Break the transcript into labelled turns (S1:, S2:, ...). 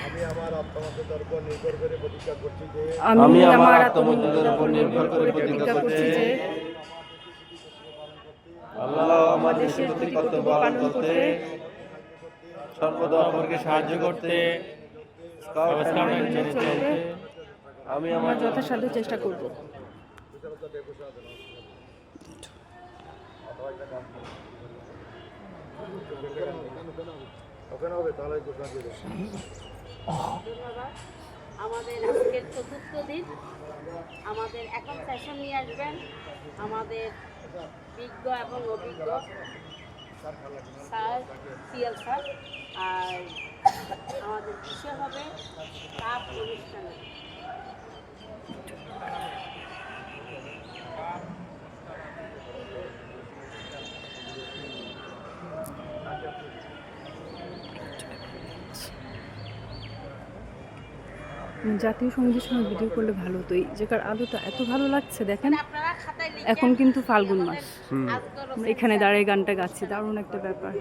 S1: আমি আমার আত্মমর্যাদার উপর নির্ভর করে প্রতিজ্ঞা করছি যে
S2: আল্লাহ আমাদের দেশের প্রতি কর্তব্য পালন করতে, সর্বদা অপরকে সাহায্য করতে, আমি আমার
S3: যথাসাধ্য চেষ্টা করব।
S1: ওখানে হবে তাহলে ঘোষণা দিয়ে দেবো।
S4: আমাদের আজকের চতুর্থ দিন, আমাদের এখন সেশন নিয়ে আসবেন আমাদের বিজ্ঞ এবং অভিজ্ঞ স্যার সিএল স্যার। আর আমাদের বিষয় হবে কাপ অনুষ্ঠানে।
S3: জাতীয় সঙ্গীতের সময় ভিডিও করলে ভালো হতো। এই জায়গার আলোটা এত ভালো লাগছে দেখেন।
S4: আপনারা খাতায় লিখে
S3: এখন কিন্তু ফাল্গুন মাস,
S4: আজকের
S3: আমরা এখানে দাঁড়িয়ে গানটা গাচ্ছি, দারুণ একটা ব্যাপার।